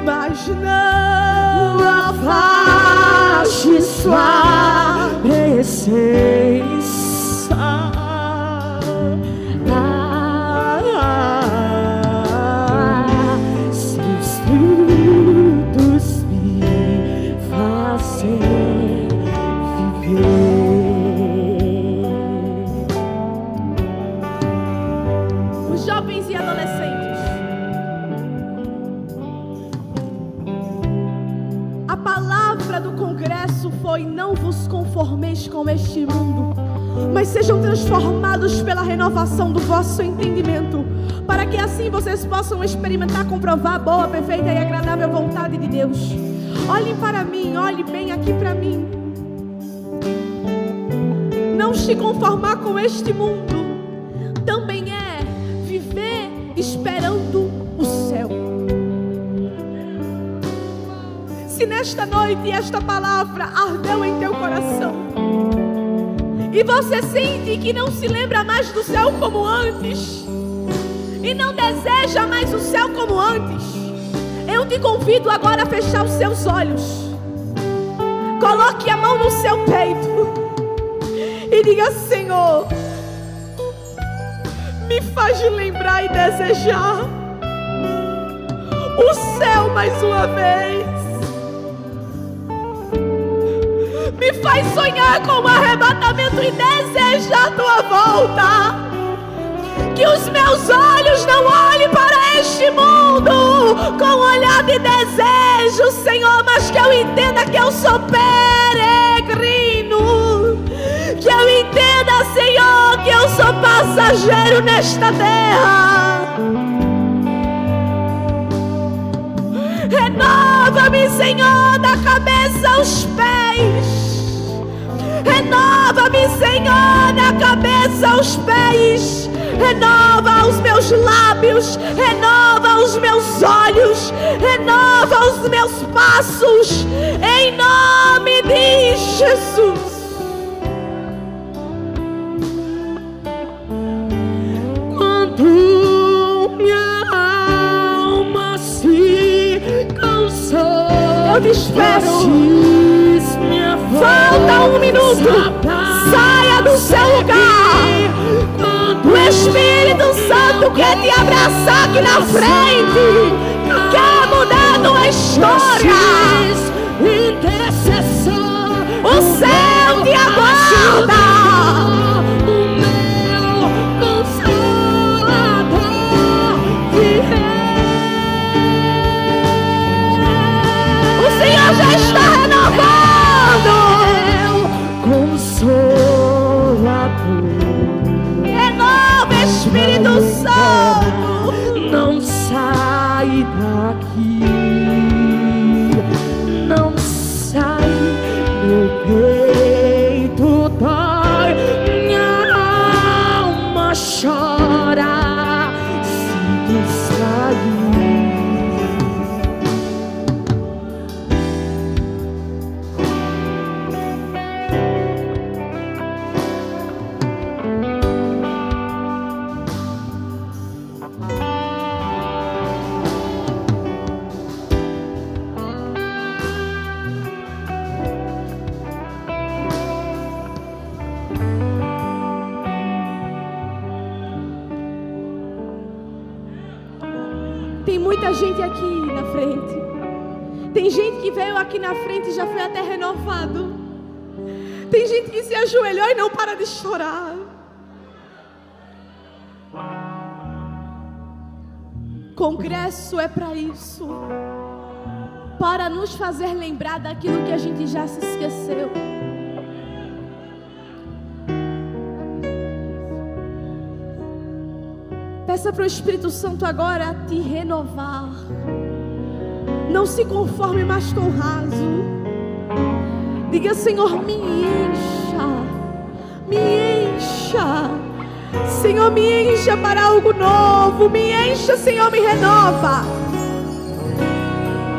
S2: Mas não afaste sua
S3: presença. Seus frutos me fazem viver.
S2: Os jovens e adolescentes, a palavra do congresso foi: não vos conformeis com este mundo, mas sejam transformados pela renovação do vosso entendimento, para que assim vocês possam experimentar, comprovar a boa, perfeita e agradável vontade de Deus. Olhem para mim, olhe bem aqui para mim. Não se conformar com este mundo também é viver esperando o céu. Se nesta noite esta palavra ardeu em teu coração e você sente que não se lembra mais do céu como antes e não deseja mais o céu como antes, eu te convido agora a fechar os seus olhos. Coloque a mão no seu peito e diga: Senhor, me faz lembrar e desejar o céu mais uma vez. Me faz sonhar com o arrebatamento e desejar tua volta. Que os meus olhos não olhem para este mundo com olhar de desejo, Senhor, mas que eu entenda que eu sou peregrino. Que eu entenda, Senhor, que eu sou passageiro nesta terra. Renova-me, Senhor, da cabeça aos pés. Renova-me, Senhor, da cabeça aos pés. Renova os meus lábios, renova os meus olhos, renova os meus passos, em nome de Jesus.
S3: Quando minha alma se cansou,
S2: eu te espero.
S3: Falta
S2: um minuto. Saia do seu lugar. O Espírito Santo quer te abraçar aqui na frente. Quer mudar tua história. O céu te aguarda. O Senhor já está renovando. Renova, Espírito Santo.
S3: Não sai daqui.
S2: muita gente aqui na frente. Tem gente que veio aqui na frente e já foi até renovado. Tem gente que se ajoelhou e não para de chorar. Congresso é para isso, para nos fazer lembrar daquilo que a gente já se esqueceu. Peça para o Espírito Santo agora te renovar. Não se conforme mais com o raso. Diga: Senhor, me encha, me encha. Senhor, me encha para algo novo. Me encha, Senhor, me renova.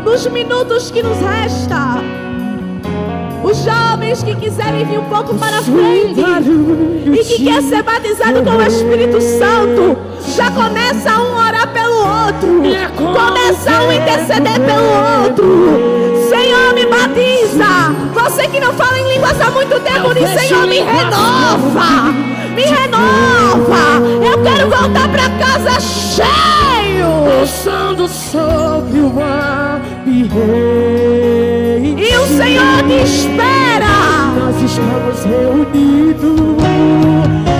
S2: Nos minutos que nos resta, os jovens que quiserem vir um pouco para frente e que quer ser batizado com o Espírito Santo, já começa um a orar pelo outro, começa um a interceder pelo outro. Senhor, me batiza. Você que não fala em línguas há muito tempo, diz: Senhor, me renova, me renova. Eu quero voltar para casa cheio,
S3: Passando sobre o mar, me
S2: e o Senhor te espera.
S3: Nós estamos reunidos,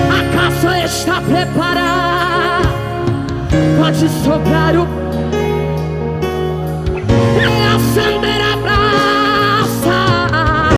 S3: a casa está preparada. Pode soprar o